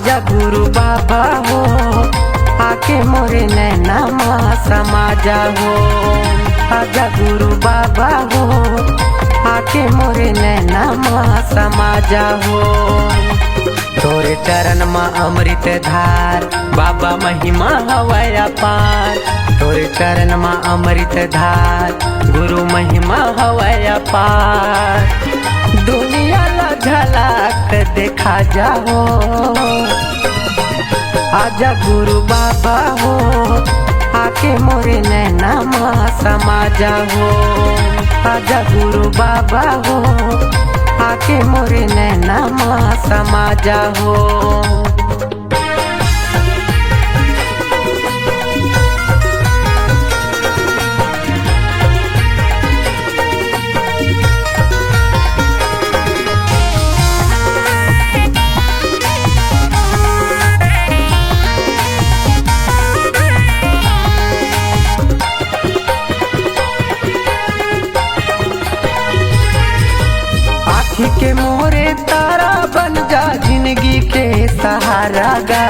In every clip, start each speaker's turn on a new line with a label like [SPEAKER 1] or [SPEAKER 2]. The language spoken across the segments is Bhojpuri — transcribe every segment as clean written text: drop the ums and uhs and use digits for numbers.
[SPEAKER 1] आजा गुरु बाबा हो, आके मोरे नैना माँ समा जाओ। आजा गुरु बाबा हो, आके मोरे नैना माँ समा जाओ। तोरे चरण माँ अमृत धार, बाबा महिमा हवै अपार। तोरे चरण माँ अमृत धार, गुरु महिमा हवै अपार। दुनिया ला झलक देखा जाओ। आजा गुरु बाबा हो, आके मोरे नैना माँ समा जाओ। आजा गुरु बाबा हो, आके मोरे नैना माँ समा जाओ। आँखी के मोरे तारा बन जा, जिंदगी के सहारा गा।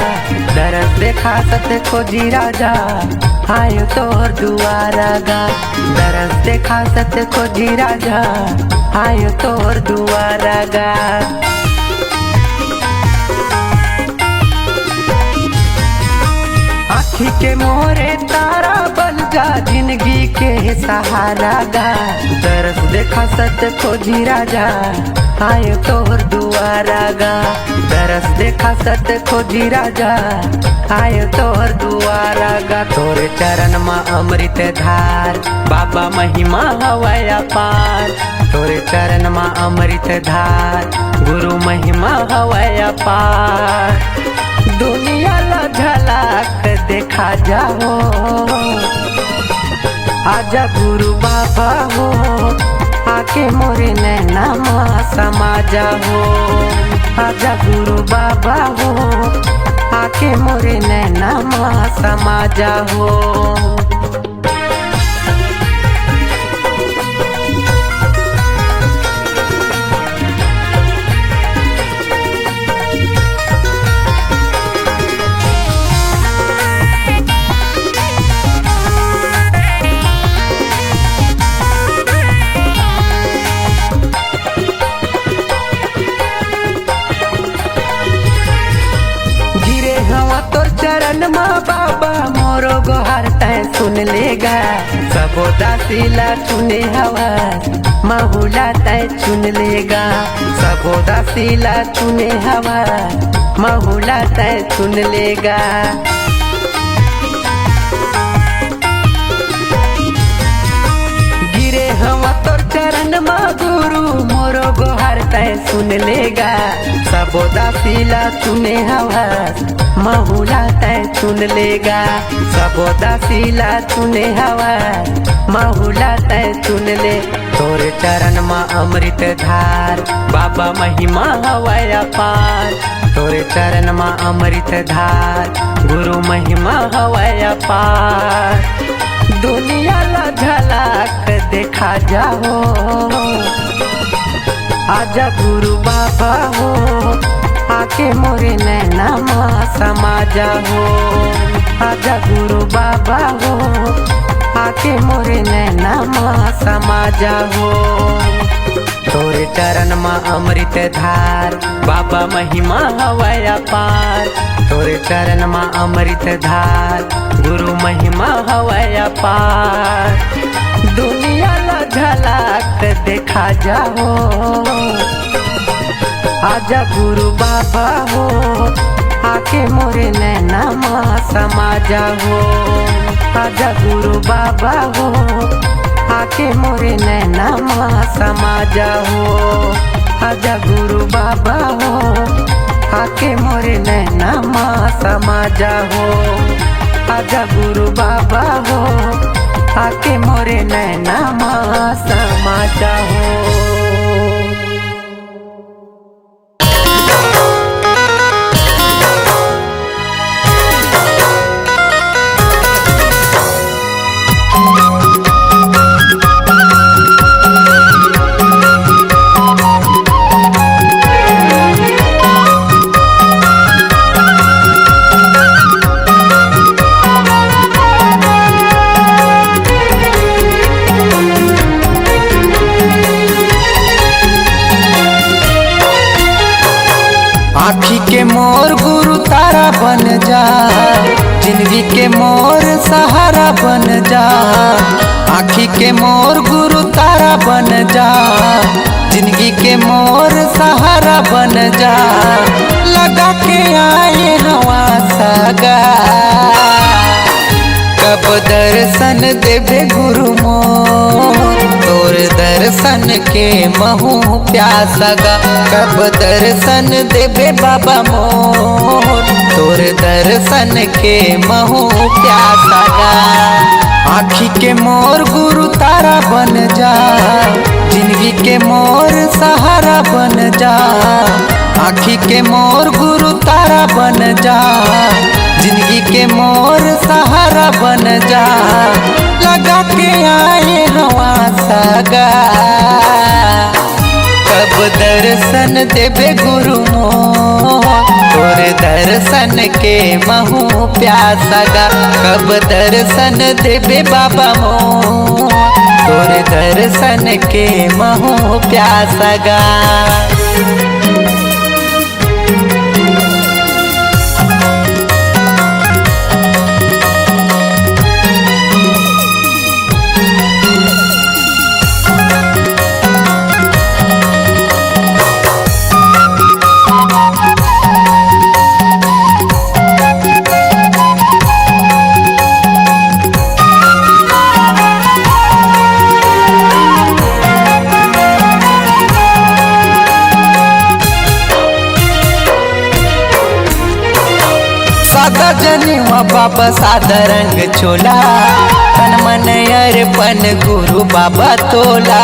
[SPEAKER 1] दरस देखा सत खोजी राजा, आयो तोर दुआरा गा। दरस देखा सत खोजी राजा, आयो तोर दुआरा गा। आँखी के मोरे तारा बन जा, जिंदगी के सहारा गा। दरस देखा सत खोजी राजा, आयो तोर दुआरा गा। दरस देखा सत खोजी राजा, आयो तोर दुआरा गा। तोरे चरण माँ अमृत धार, बाबा महिमा हवै अपार। तोरे चरण माँ अमृत धार, गुरु महिमा हवै अपार। दुनिया ला झलक देखा जाओ। आजा गुरु बाबा हो, आके मोरे नैना माँ समा जाओ। आजा गुरु बाबा हो, आके मोरे नैना माँ समा जाओ। चरण माँ बाबा मोरो गोहार तय सुन लेगा। सबो दासीला चुने हवा, माहुला तय चुन लेगा। सबो दासीला चुने हवा, माहुला तय चुन लेगा। गिरे हवा तोर चरण माँ गुरु, मोरो गोहार तय सुन लेगा। सबो दासीला चुने हवा, माहुला तय चुन लेगा। सबो दासीला चुने हवा, माहुला तय चुन ले। तोरे चरण माँ अमृत धार, बाबा महिमा हवै अपार। तोरे चरण माँ अमृत धार, गुरु महिमा हवै अपार। दुनिया ला झलक देखा जाओ। आजा गुरु बाबा हो, आके मोरे नैना माँ समा जाओ। आजा गुरु बाबा हो, आके मोरे नैना माँ समा जाओ। तोरे चरण माँ अमृत धार, बाबा महिमा हवै अपार। तोरे चरण माँ अमृत धार, गुरु महिमा हवै अपार। दुनिया ला झलक देखा जाओ। आजा गुरु बाबा हो, आके मोरे नैना माँ समा जाओ। आजा गुरु बाबा हो, आके मोरे नैना माँ समा जाओ। आजा गुरु बाबा हो, आके मोरे नैना माँ समा जाओ। आजा गुरु बाबा हो, आके मोरे नैना माँ समा जाओ। आँखी के मोर गुरु तारा बन जा, जिंदगी के मोर सहारा बन जा। आँखी के मोर गुरु तारा बन जा, जिंदगी के मोर सहारा बन जा। लगा के आए हवा सागा, कब दर्शन देवे गुरु मोर, तोर दर्शन के महू प्यासा गा। कब दर्शन देवे बाबा मोर, तोर दर्शन के महू प्यासा गा। आँखी के मोर गुरु तारा बन जा, जिंदगी के मोर सहारा बन जा। आँखी के मोर गुरु तारा बन जा, जिंदगी के मोर सहारा बन जा। लगा के आए हवा सागा, कब दर्शन देवे गुरु मोर, तोर दर्शन के महू प्यासा गा। कब दर्शन देवे बाबा मोर, तोर दर्शन के महू प्यासा गा। सादा जनिमा बाबा सादा रंग चोला, तन मन अर्पण गुरु बाबा तोला।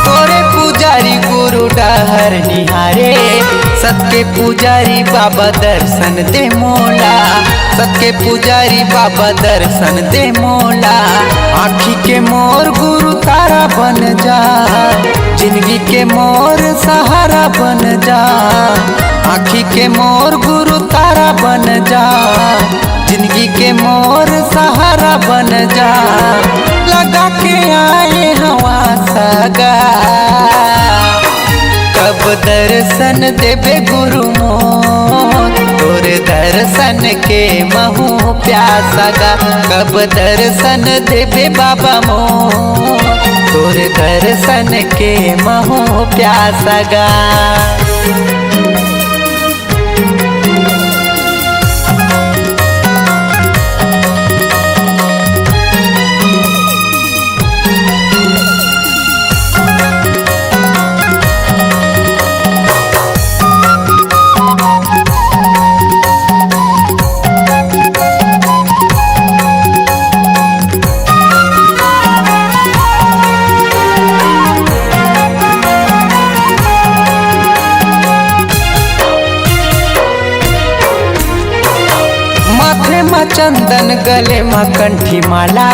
[SPEAKER 1] तोरे पुजारी गुरु डहर निहारे, सबके पुजारी बाबा दर्शन दे मोला। सबके पुजारी बाबा दर्शन दे मोला। आँखी के मोर गुरु तारा बन जा, जिंदगी के मोर सहारा बन जा। आँखी के मोर गुरु तारा बन जा, जिंदगी के मोर सहारा बन जा। लगा के आए हवा सागा, कब दर्शन देवे गुरु मोर, तोर दर्शन के महू प्यासा गा। कब दर्शन देवे बाबा मोर, तोर दर्शन के महू प्यासा गा। चंदन गले में कंठी माला,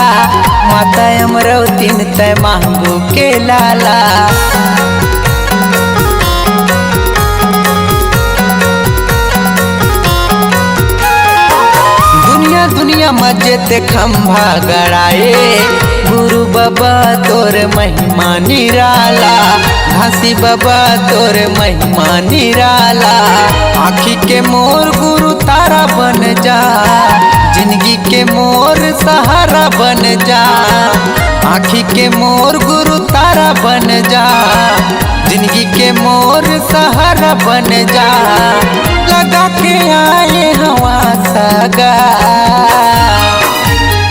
[SPEAKER 1] माता अमरवतीन तय मांगू के लाला। दुनिया दुनिया मजे खंभा गड़ाए, गुरु बाबा तोर महिमा निराला। घासी बाबा तोर महिमा निराला। आँखी के मोर गुरु तारा बन जा, जिंदगी के मोर सहारा बन जा। आँखी के मोर गुरु तारा बन जा, जिंदगी के मोर सहारा बन जा। लगा के आए हवा सागा,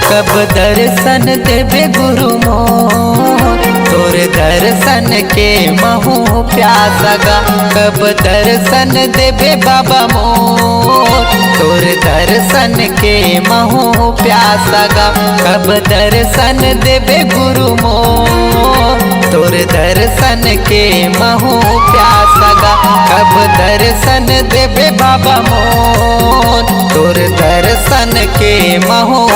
[SPEAKER 1] कब दर्शन देवे गुरु मोर, तोर दर्शन के महू प्यासा गा। कब दर्शन देवे बाबा मोर, तोर दर्शन के महू प्यासा गा। कब दर्शन देवे गुरु मोर, तोर दर्शन के महू प्यासा गा। कब दर्शन देवे बाबा मोर, तोर दर्शन के महू